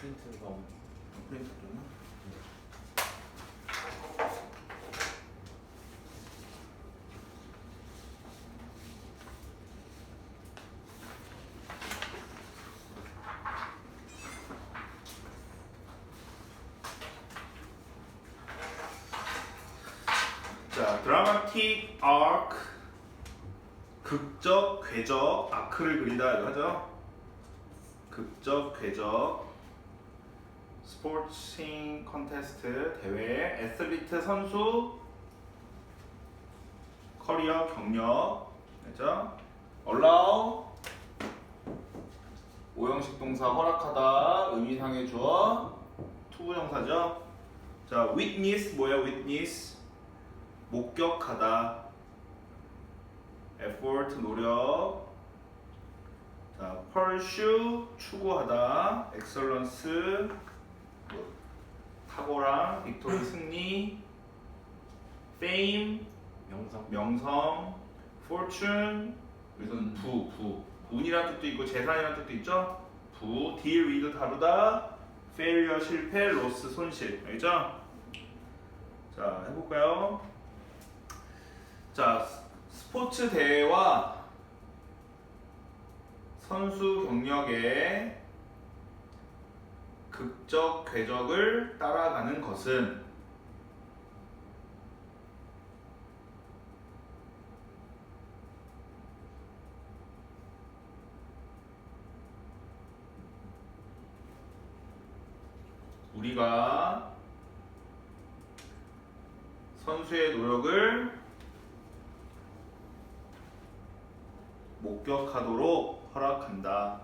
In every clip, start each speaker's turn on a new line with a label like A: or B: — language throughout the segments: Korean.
A: 프린트가
B: 프린트 좀. 자, 드라마틱 아크, 극적 궤적 아크를 그린다 이거 하죠. 극적 궤적 스포츠ing 컨테스트 대회 애슬리트 선수 커리어 경력 그죠? allow 오형식 동사 허락하다 의미상의 주어 투부정사죠. 자, witness 뭐야? witness 목격하다 effort 노력. 자, pursue 추구하다 excellence 탁월함 victory 승리 fame 명성 fortune 여기서는 운이라는 뜻도 있고 재산이라는 뜻도 있죠. deal with 다루다 failure 실패 loss 손실 알죠? 자, 해볼까요? 자, 스포츠 대회와 선수 경력의 극적 궤적을 따라가는 것은 우리가 선수의 노력을 목격하도록 허락한다.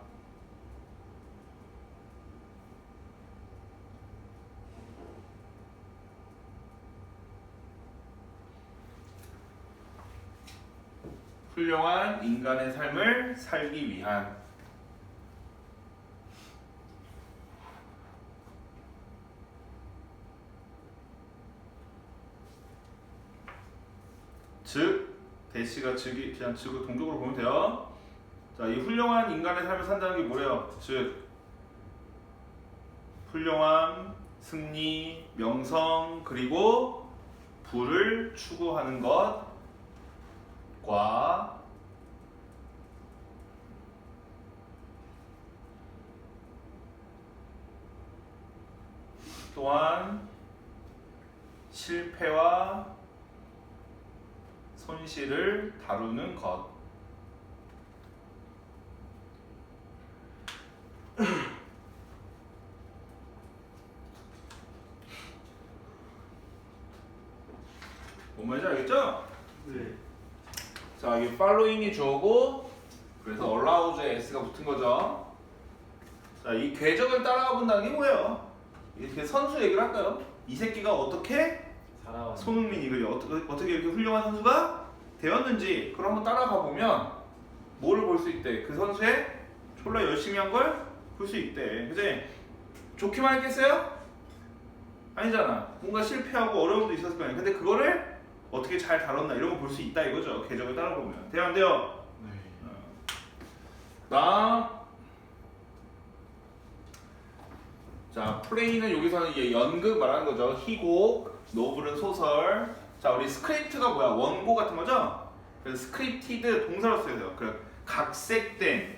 B: 훌륭한 인간의 삶을 살기 위한 즉 대시가 즉이 그냥 즉을 동적으로 보면 돼요. 자, 이 훌륭한 인간의 삶을 산다는 게 뭐래요? 즉 훌륭함, 승리, 명성 그리고 부를 추구하는 것과 또한 실패와 손실을 다루는 것. 뭔 말인지 알겠죠?
A: 네.
B: 자, 이게 following이 주어고 그래서 allows에 s가 붙은 거죠. 자, 이 궤적을 따라가 본다는 게 뭐예요? 이렇게 선수 얘기를 할까요? 이 새끼가 어떻게 손흥민이 그래 어떻게 이렇게 훌륭한 선수가 되었는지 그걸 한번 따라가 보면 뭐를 볼 수 있대? 그 선수의 졸라 열심히 한 걸 볼 수 있대. 그지? 좋기만 했겠어요? 아니잖아. 뭔가 실패하고 어려움도 있었을 거 아니야. 근데 그거를 어떻게 잘 다뤘나 이런 거 볼 수 있다 이거죠. 궤적을 따라 보면. 돼요 안 돼요?
A: 네.
B: 다음. 자, 플레이는 여기서는 이제 연극 말하는 거죠. 희곡, 노블은 소설. 자, 우리 스크립트가 뭐야? 원고 같은 거죠? 그래서 스크립티드 동사로 써야 돼요. 그 각색된,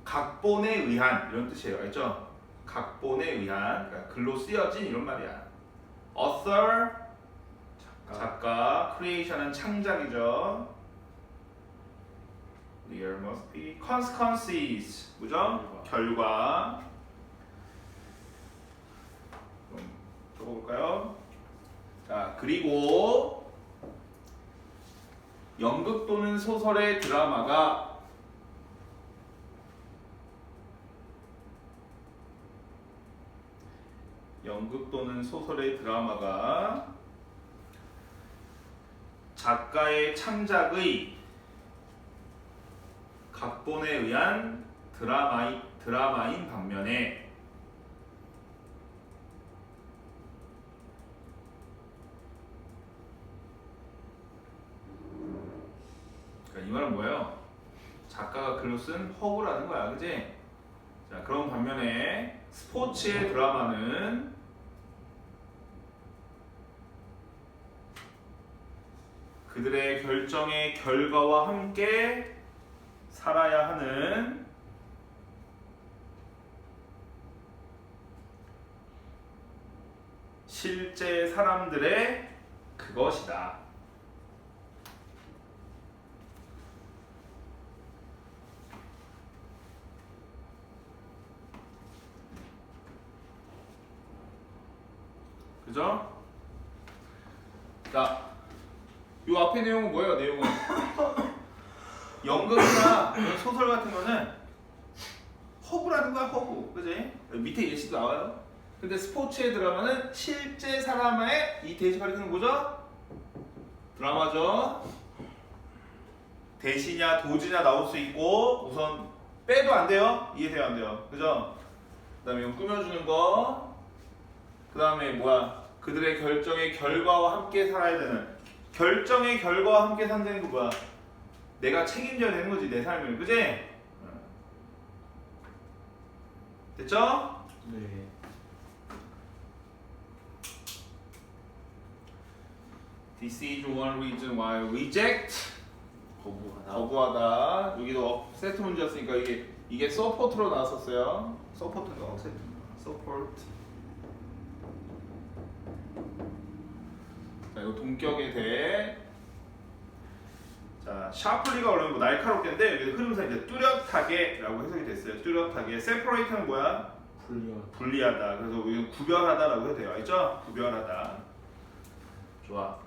B: 각본에 의한 이런 뜻이에요. 알죠? 각본에 의한, 그러니까 글로 쓰여진 이런 말이야. author, 작가, creation은 창작이죠. There must be consequences, 뭐죠? 결과. 적어볼까요? 자, 그리고 연극 또는 소설의 드라마가 작가의 창작의 각본에 의한 드라마인 반면에 그러니까 이 말은 뭐예요? 작가가 글로 쓴 허구라는 거야, 그지? 자, 그런 반면에 스포츠의 드라마는 그들의 결정의 결과와 함께 살아야 하는 실제 사람들의 그것이다. 그죠? 자, 요 앞에 내용은 뭐예요? 내용은 연극이나 이런 소설 같은 거는 허구라는 거야, 허구. 그지? 밑에 예시도 나와요. 근데 스포츠의 드라마는 실제 사람의 이 대시 가리키는 뭐죠? 드라마죠. 대시냐 도지냐 나올 수 있고 우선 빼도 안 돼요. 이해돼요, 안 돼요? 그죠? 그다음에 이거 꾸며주는 거. 그다음에 뭐야? 그들의 결정의 결과와 함께 살아야 되는. 결정의 결과와 함께 산다는 거 뭐야? 내가 책임져야 되는 거지, 내 삶을. 그지? 됐죠?
A: 네.
B: This is one reason why reject
A: 거부하다.
B: 거부하다. 여기도 세트 문제였으니까 이게 support로 나왔었어요. support인가? 세트. support. 자, 이거 동격에 대해. 자, sharply가 원래 뭐 날카롭게인데 여기 흐름상 이제 뚜렷하게라고 해석이 됐어요. 뚜렷하게. separate는 뭐야? 분리하다. 그래서 우리는 구별하다라고 해도 돼요. 알죠? 구별하다. 좋아.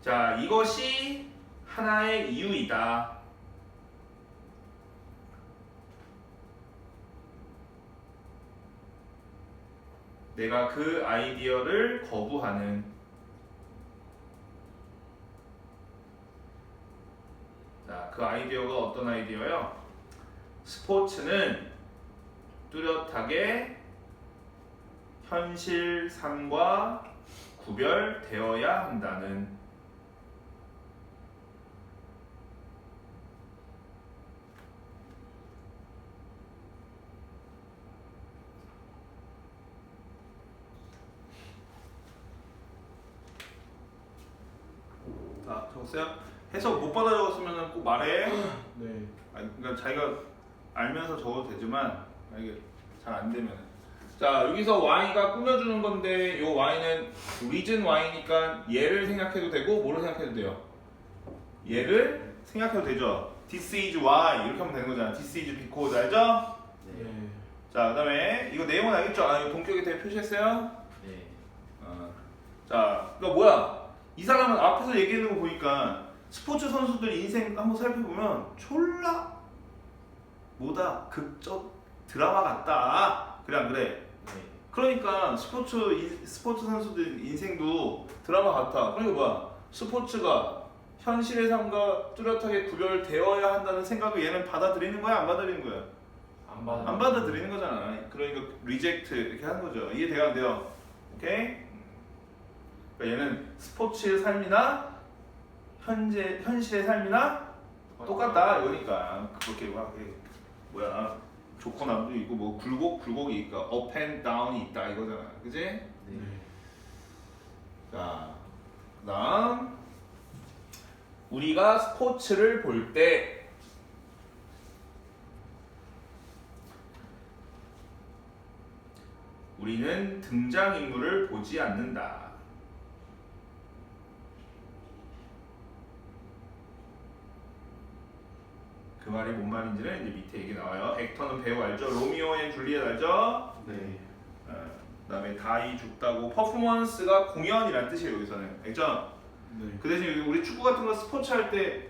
B: 자, 이것이 하나의 이유이다. 내가 그 아이디어를 거부하는. 자, 그 아이디어가 어떤 아이디어요? 스포츠는 뚜렷하게 현실 삶과 구별되어야 한다는. 자, 적었어요? 해석 못 받아 적었으면 꼭 말해.
A: 네.
B: 그러니까 자기가 알면서 적어도 되지만 이게 잘 안 되면. 자, 여기서 Y가 꾸며주는 건데 요 Y는 reason Y니까 얘를 생각해도 되고 뭐를 생각해도 돼요? 얘를 생각해도 되죠. This is why 이렇게 하면 되는 거잖아. This is because 알죠?
A: 네.
B: 자, 그다음에 이거 내용은 알겠죠? 아, 이거 동격에 대해 표시했어요?
A: 네.
B: 자, 그러니까 뭐야? 이 사람은 앞에서 얘기하는 거 보니까 스포츠 선수들 인생 한번 살펴보면 졸라 뭐다 극적 드라마 같다. 그래 안 그래?
A: 네.
B: 그러니까 스포츠 선수들 인생도 드라마 같아. 그러니까 뭐야? 스포츠가 현실의 삶과 뚜렷하게 구별되어야 한다는 생각을 얘는 받아들이는 거야, 안 받아들이는 거야? 안 받아들이는 거잖아. 그러니까 리젝트 이렇게 하는 거죠. 이해돼요, 안 돼요? 오케이? 그러니까 얘는 스포츠의 삶이나 현실의 삶이나 똑같다 이거니까. 그렇게 막 뭐야? 조건함도 있고 뭐 굴곡이 있고 up and down이 있다 이거잖아. 그지?
A: 네.
B: 자, 그다음 우리가 스포츠를 볼 때 우리는 등장인물을 보지 않는다. 그 말이 뭔 말인지는 이제 밑에 얘기 나와요. 액터는 배우 알죠? 로미오 앤 줄리엣 알죠?
A: 네.
B: 그다음에 다이 죽다고 퍼포먼스가 공연이란 뜻이에요 여기서는. 알죠?
A: 네.
B: 그 대신 여기 우리 축구 같은 거 스포츠 할 때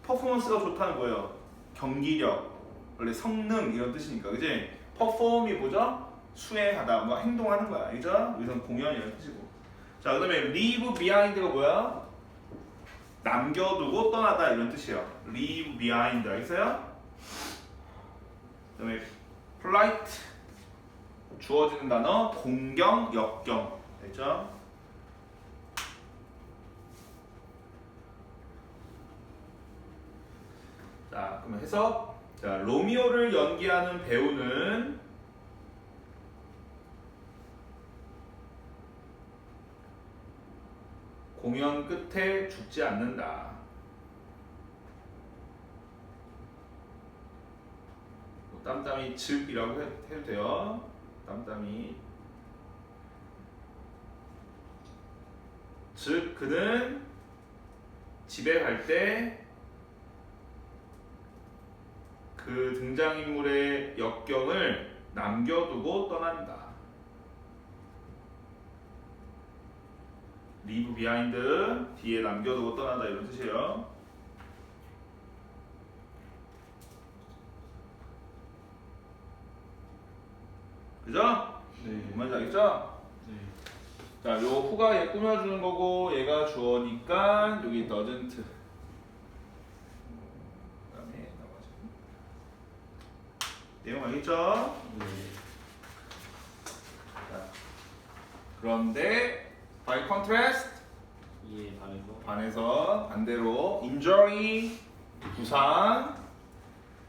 B: 퍼포먼스가 좋다는 거예요. 경기력, 원래 성능 이런 뜻이니까, 그지? 퍼폼이 뭐죠? 수행하다, 뭐 행동하는 거야, 그죠? 여기서는 공연이라는 뜻이고. 자, 그다음에 leave behind가 뭐야? 남겨두고 떠나다 이런 뜻이에요. leave behind 알겠어요? 그다음에 polite 주어지는 단어 공경, 역경, 됐죠? 자, 그러면 해석 자, 로미오를 연기하는 배우는 공연 끝에 죽지 않는다. 땀땀이 즉이라고 해도 돼요. 땀땀이 즉 그는 집에 갈 때 그 등장인물의 역경을 남겨두고 떠난다. leave behind 뒤에 남겨두고 떠난다 이런 뜻이에요. 그죠?
A: 네.
B: 뭔 말인지 알겠죠?
A: 네.
B: 자, 요 who가 얘 꾸며주는 거고 얘가 주어니까 여기 doesn't. 그다음에 나머지 내용 알겠죠?
A: 네.
B: 자, 그런데 by contrast
A: 이에 반해서
B: 반해서 반대로 injury 부상,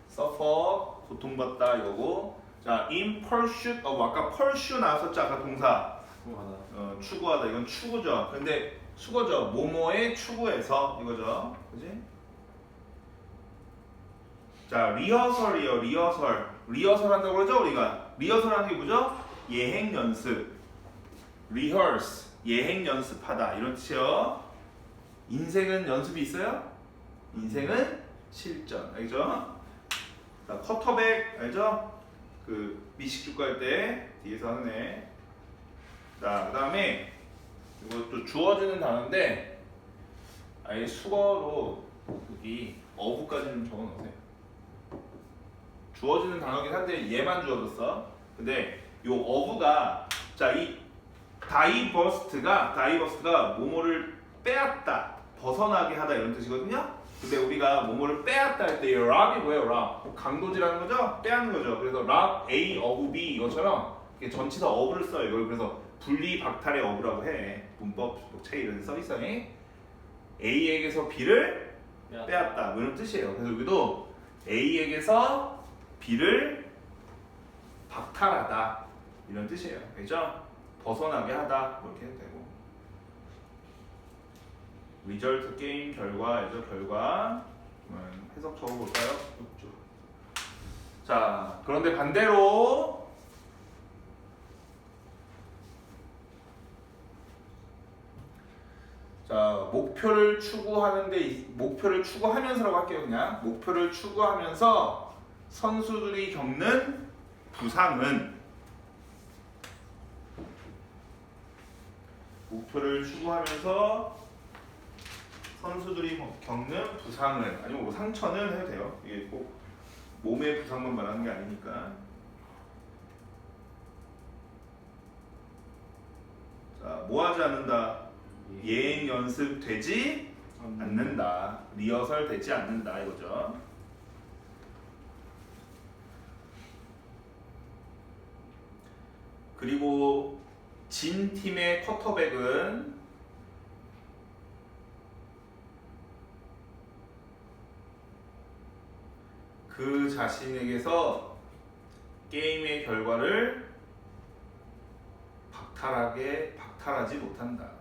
B: suffer 고통받다 이거고. 자, in pursuit of 아까 pursue 나왔었죠? 아까 동사
A: 궁금하다.
B: 추구하다 이건 추구죠. 근데 수거죠. 뭐뭐의 추구해서 이거죠. 그지? 자, 리허설이요. 리허설 한다고 그러죠 우리가. 리허설 하는 게 뭐죠? 예행 연습. rehearse 예행 연습하다 이런 뜻이요. 인생은 연습이 있어요? 인생은 실전. 알죠? 자, 쿼터백 알죠? 그 미식축구 할 때 뒤에서 하는 애. 자, 그 다음에 이것도 주어지는 단어인데 아예 수거로 여기 어부까지 좀 적어 놓으세요. 주어지는 단어긴 한데 얘만 주어졌어. 근데 요 어부가 자, 이 다이버스트가 뭐뭐를 빼앗다, 벗어나게 하다 이런 뜻이거든요. 근데 우리가 뭐뭐를 빼앗다 할 때 이 랍이 뭐예요? 랍 강도질하는 거죠? 빼앗는 거죠. 그래서 랍 A of B 이것처럼 전치사 어부를 써요. 이걸 그래서 분리 박탈의 어부라고 해. 문법 책 이런 데 써 있어. A에게서 B를 빼앗다 뭐 이런 뜻이에요. 그래서 여기도 A에게서 B를 박탈하다 이런 뜻이에요. 알죠? 벗어나게 하다 뭐 이렇게 해도 되고. 리절트 게임 결과죠. 결과 해석 적어볼까요? 자, 그런데 반대로 자, 목표를 추구하면서라고 할게요. 그냥 목표를 추구하면서 선수들이 겪는 부상은 목표를 추구하면서 선수들이 겪는 부상은 아니면 뭐 상처는 해도 돼요. 이게 꼭 몸의 부상만 말하는 게 아니니까. 자, 뭐 하지 않는다? 예행 연습 되지 않는다. 리허설 되지 않는다 이거죠. 그리고 진 팀의 쿼터백은 그 자신에게서 게임의 결과를 박탈하지 못한다.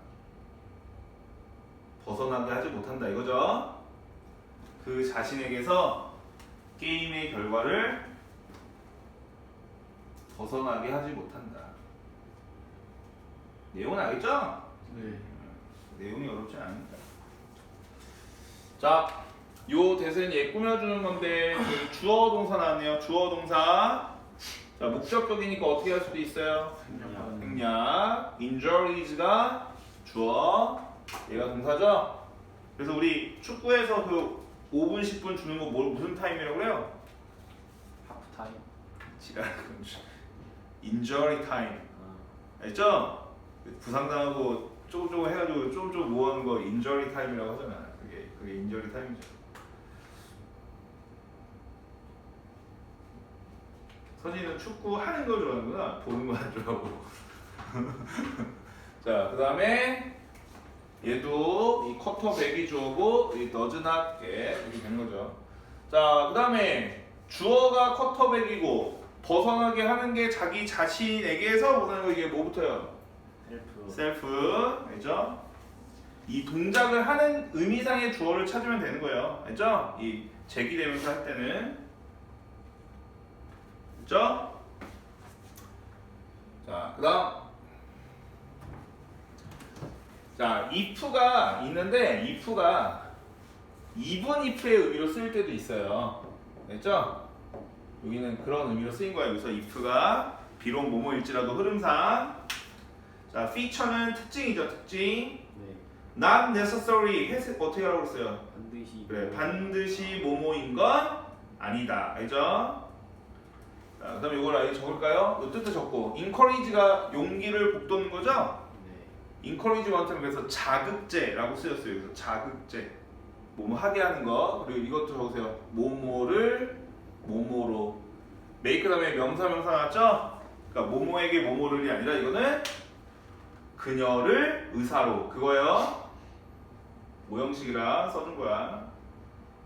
B: 벗어나게 하지 못한다 이거죠. 그 자신에게서 게임의 결과를 벗어나게 하지 못한다. 내용은 알겠죠?
A: 네.
B: 내용이 어렵지 않습니다. 자, 요 대세는 얘 꾸며주는 건데 여기 주어 동사 나왔네요. 주어 동사. 자, 목적격이니까 어떻게 할 수도 있어요? 생략. injuries가 주어. 얘가 동사죠? 그래서 우리 축구에서 그 5분, 10분 주는 거 무슨 타임이라고 그래요?
A: 하프타임.
B: 지랄. injury time. 알죠? 부상당하고 조금 해가지고 좀 모아놓은 거 injury time이라고 하잖아. 그게 injury time이죠. 서진이는 축구 하는 걸 좋아하는구나. 보는 거 안 좋아하고. 자, 그 다음에 얘도 이 쿼터백이 주어고 이 does not get 이렇게 되는 거죠. 자, 그 다음에 주어가 쿼터백이고 벗어나게 하는 게 자기 자신에게서 보는 거 이게 뭐부터요?
A: 셀프.
B: 셀프. 알죠? 이 동작을 하는 의미상의 주어를 찾으면 되는 거예요. 알죠? 이 제기되면서 할 때는. 알죠? 자, 그다음 자, if가 있는데 if가 even if의 의미로 쓰일 때도 있어요. 알죠? 여기는 그런 의미로 쓰인 거예요. 그래서 if가 비록 뭐뭐일지라도 흐름상 자, feature는 특징이죠. 특징.
A: 네.
B: not necessary 어떻게 하라고 그랬어요?
A: 반드시.
B: 그래, 반드시 뭐뭐인 건 아니다. 알죠? 자, 그다음에 이걸 아예 적을까요? 이 뜻도 적고 encourage가 용기를 북돋는 거죠?
A: 네.
B: encouragement는 그래서 자극제라고 쓰였어요. 그래서 자극제. 뭐뭐 하게 하는 거. 그리고 이것도 적으세요. 뭐뭐를 뭐뭐로. make 다음에 명사 나왔죠? 그러니까 뭐뭐에게 뭐뭐를이 아니라 이거는 그녀를 의사로. 그거요. 모형식이라 써준 거야.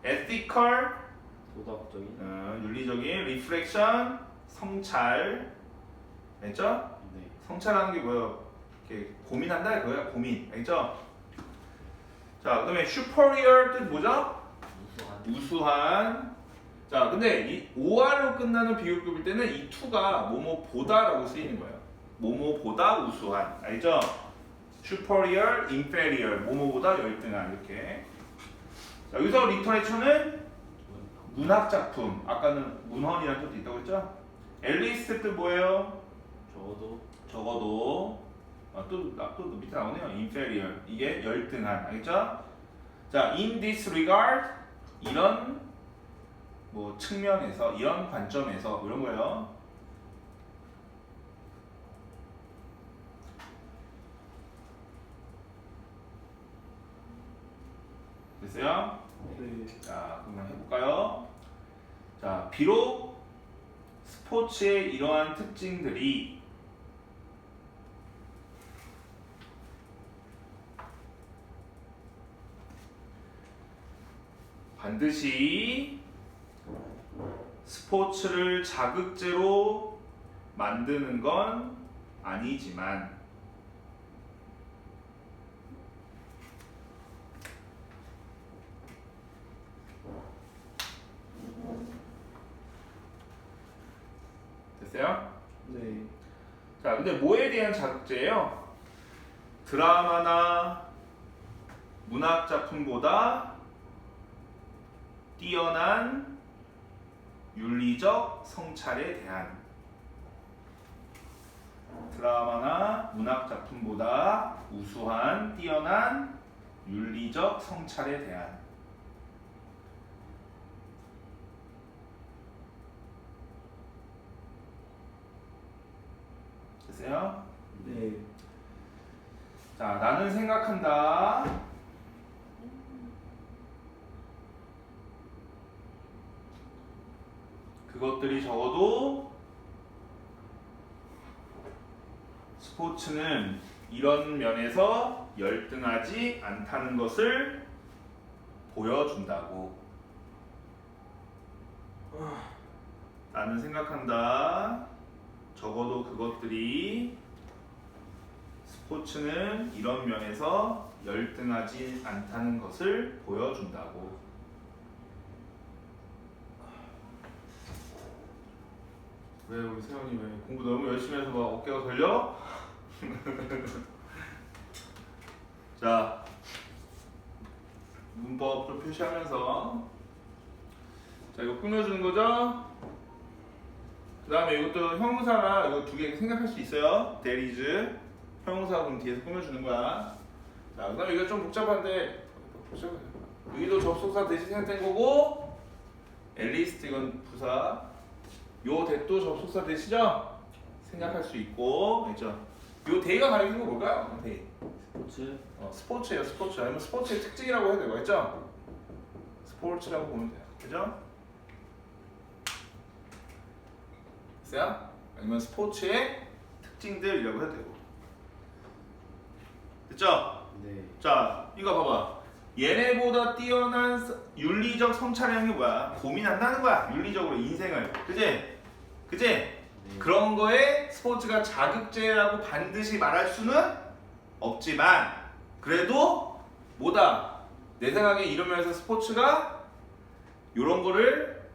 B: ethical
A: 도덕적인.
B: 윤리적인 reflection 성찰. 알죠?
A: 네.
B: 성찰하는 게 뭐예요? 이렇게 고민한다 이거야. 고민. 알죠? 자, 그다음에 superior 뜻 뭐죠?
A: 우수한.
B: 우수한. 자, 근데 이 or로 끝나는 비율급일 때는 이 to가 뭐뭐보다라고 쓰이는 거예요. 뭐뭐보다 우수한. 알죠? superior, inferior. 뭐뭐보다 열등한. 이렇게. 자, 여기서 literature는 문학 작품. 아까는 문헌이라는 뜻도 있다고 했죠? 앨리스 뜻 뭐예요? 적어도 또 밑에 나오네요. inferior. 이게 열등한. 알겠죠? 자, in this regard 이런 뭐 측면에서 이런 관점에서 이런 거예요. 됐어요?
A: 네.
B: 자, 그러면 해볼까요? 자, 비록 스포츠의 이러한 특징들이 반드시 스포츠를 자극제로 만드는 건 아니지만 됐어요?
A: 네.
B: 자, 근데 뭐에 대한 자극제예요? 드라마나 문학 작품보다 뛰어난 윤리적 성찰에 대한 드라마나 문학 작품보다 우수한 뛰어난 윤리적 성찰에 대한 됐어요?
A: 네.
B: 자, 나는 생각한다. 그것들이 적어도 스포츠는 이런 면에서 열등하지 않다는 것을 보여준다고. 나는 생각한다. 적어도 그것들이 스포츠는 이런 면에서 열등하지 않다는 것을 보여준다고. 왜 우리 세영이 왜 공부 너무 열심히 해서 막 어깨가 걸려? 자, 문법 좀 표시하면서 자, 이거 꾸며주는 거죠? 그 다음에 이것도 형용사가 이거 두 개 생각할 수 있어요. there is 형용사 그럼 뒤에서 꾸며주는 거야. 자, 그 다음에 이거 좀 복잡한데 여기도 접속사 대신 생각된 거고 앨리스트 이건 부사 요 대도 접속사 대시죠? 생각할 수 있고 알죠? 요 대가 가리키는 거 뭘까요? 대.
A: 스포츠.
B: 스포츠예요. 스포츠. 아니면 스포츠의 특징이라고 해야 되고 알죠? 스포츠라고 보면 돼요. 그죠? 됐어요? 아니면 스포츠의 특징들이라고 해도 되고 됐죠?
A: 네.
B: 자, 이거 봐봐. 얘네보다 뛰어난 윤리적 성찰이라는 게 뭐야? 고민한다는 거야. 윤리적으로 인생을. 그지? 그지?
A: 네.
B: 그런 거에 스포츠가 자극제라고 반드시 말할 수는 없지만 그래도 뭐다? 내 생각에 이러면서 스포츠가 이런 거를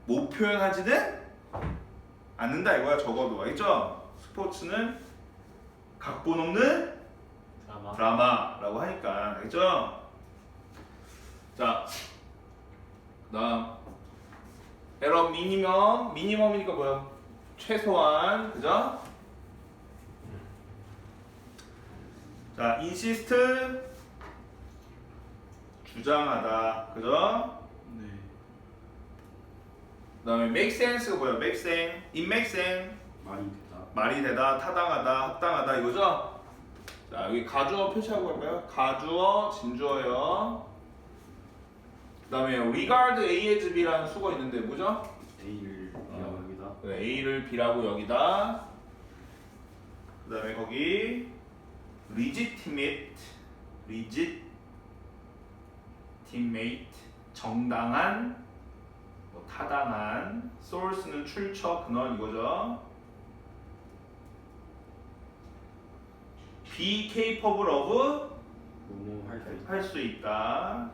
B: 못 표현하지는 않는다 이거야. 적어도 알겠죠? 스포츠는 각본 없는
A: 드라마.
B: 드라마라고 하니까 알겠죠? 자, 그다음 에러 미니멈이니까 뭐야? 최소한, 그죠? 자, 인시스트 주장하다, 그죠?
A: 네.
B: 그다음에 make sense가 뭐야? make sense, it make sense,
A: 말이 되다.
B: 말이 되다, 타당하다, 합당하다 이거죠? 자, 여기 가주어 표시하고 갈까요? 가주어, 진주어요. 그다음에 regard A as B라는 수가 있는데 뭐죠?
A: A를 여기다.
B: 그래, A를 B라고 여기다. 그다음에 거기 legitimate, 정당한, 뭐 타당한, source는 출처, 근원 이거죠. be capable of
A: 뭐뭐 할 수 있다.
B: 할 수 있다.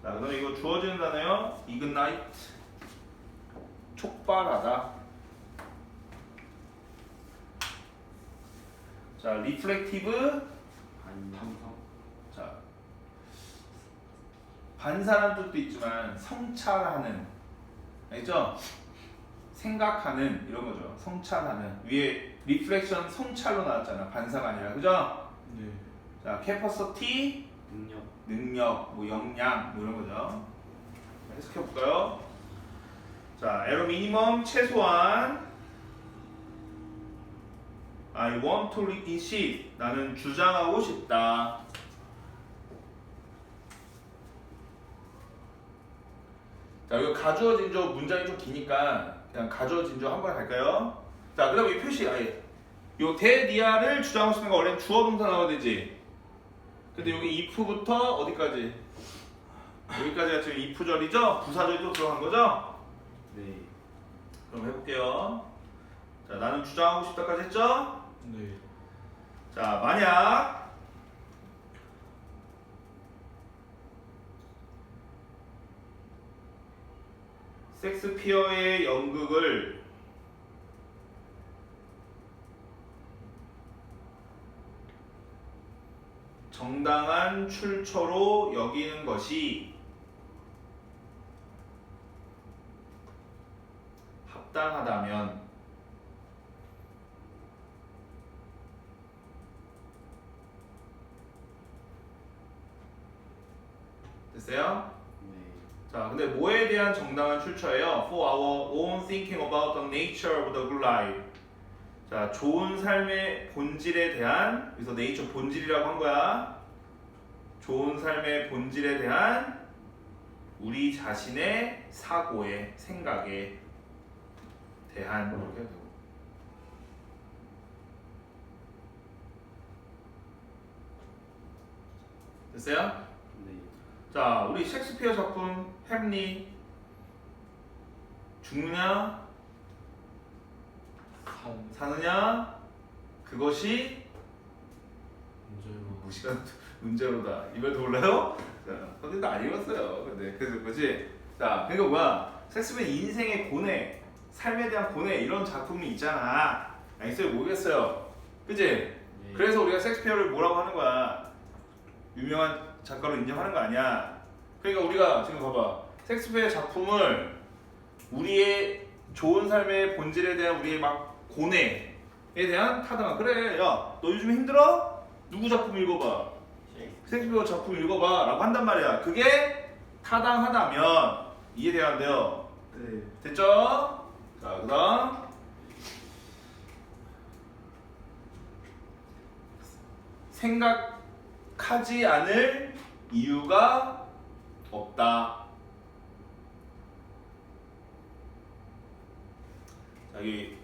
B: 자, 그다음 이거 주어지는 단어요. ignite, 촉발하다. 자, reflective,
A: 반성성.
B: 자, 반사라는 뜻도 있지만 성찰하는, 알죠? 생각하는 이런 거죠. 성찰하는. 위에 리플렉션 성찰로 나왔잖아. 반사가 아니라, 그죠?
A: 네.
B: 자, capacity,
A: 능력.
B: 뭐 역량, 뭐 이런 거죠. 해석해 볼까요? 자, 에러 미니멈 최소한. I want to insist. 나는 주장하고 싶다. 자, 이거 가주어 진조 문장이 좀 기니까 그냥 가주어 진조 한 번 갈까요? 자, 그다음 이 표시 아예 요 대니아를 주장하고 싶은 거 원래는 주어 동사 나와야 되지. 근데 여기 if부터 어디까지? 여기까지가 지금 if절이죠? 부사절이 또 들어간 거죠?
A: 네.
B: 그럼 해볼게요. 자, 나는 주장하고 싶다까지 했죠?
A: 네.
B: 자, 만약 섹스피어의 연극을 정당한 출처로 여기는 것이 합당하다면 됐어요?
A: 네.
B: 자, 근데 뭐에 대한 정당한 출처예요? For our own thinking about the nature of the good life. 자, 좋은 삶의 본질에 대한, 그래서 네이처 본질이라고 한 거야. 좋은 삶의 본질에 대한 우리 자신의 사고에, 생각에 대한 이렇게 해도 되고. 됐어요?
A: 네.
B: 자, 우리 셰익스피어 작품 햄릿 죽느냐 사느냐 그것이 무시간 문제로다. 이걸 몰라요? 자, 선생님도 안 읽었어요. 근데 그래서 그지? 자, 그러니까 뭐야? 셰익스피어 인생의 고뇌, 삶에 대한 고뇌 이런 작품이 있잖아. 알겠어요? 모르겠어요. 그지?
A: 네.
B: 그래서 우리가 셰익스피어를 뭐라고 하는 거야? 유명한 작가로 인정하는 거 아니야? 그러니까 우리가 지금 봐봐. 셰익스피어의 작품을 우리의 좋은 삶의 본질에 대한 우리의 막 고뇌에 대한 타당한. 그래, 야, 너 요즘 힘들어? 누구 작품 읽어봐. 셰익스피어 작품 읽어봐 라고 한단 말이야. 그게 타당하다면 이해돼야 한대요.
A: 네.
B: 됐죠? 자, 그 다음 생각하지 않을 이유가 없다. 자, 여기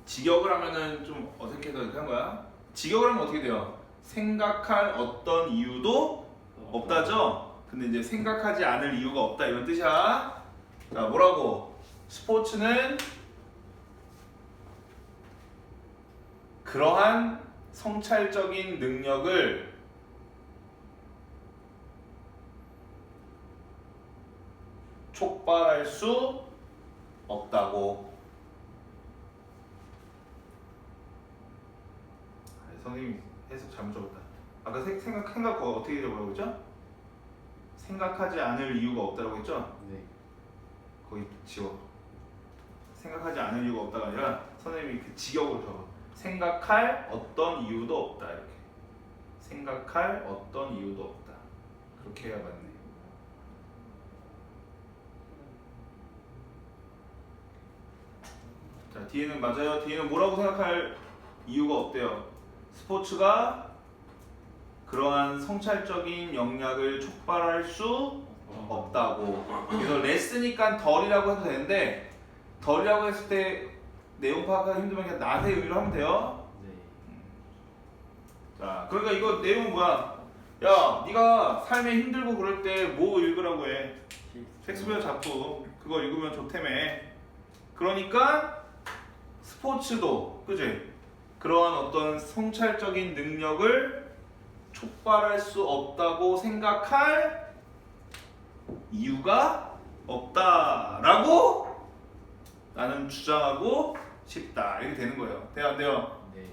B: 직역을 하면은 좀 어색해서 이렇게 한 거야. 직역을 하면 어떻게 돼요? 생각할 어떤 이유도 없다죠? 근데 이제 생각하지 않을 이유가 없다 이런 뜻이야. 자, 뭐라고? 스포츠는 그러한 성찰적인 능력을 촉발할 수 없다고. 선생님 해석 잘못 적었다. 아까 생각 거 어떻게 적으라고 했죠? 생각하지 않을 이유가 없다고 했죠?
A: 네.
B: 거기 지워. 생각하지 않을 이유가 없다가 아니라 선생님이 그 직역으로 적어. 생각할 어떤 이유도 없다 이렇게. 생각할 어떤 이유도 없다. 그렇게 해야 맞네. 자, 뒤에는 맞아요. 뒤에는 뭐라고 생각할 이유가 없대요. 스포츠가 그러한 성찰적인 영역을 촉발할 수 없다고. 그래서 레스니까 덜이라고 해도 되는데 덜이라고 했을 때 내용 파악하기 힘들면 그냥 낫의 의미로 하면 돼요.
A: 네.
B: 자, 그러니까 이거 내용 뭐야? 야, 네가 삶에 힘들고 그럴 때 뭐 읽으라고 해? 셰익스피어 작품 그거 읽으면 좋다며. 그러니까 스포츠도 그지? 그러한 어떤 성찰적인 능력을 촉발할 수 없다고 생각할 이유가 없다라고 나는 주장하고 싶다. 이렇게 되는 거예요. 돼요 안 돼요?
A: 네.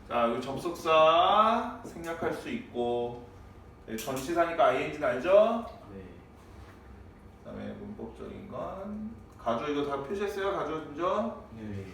B: 자, 여기 접속사 생략할 수 있고 전치사니까 ing는 알죠?
A: 네.
B: 그다음에 문법적인 건 가주 이거 다 표시했어요? 가주 준죠?
A: 네.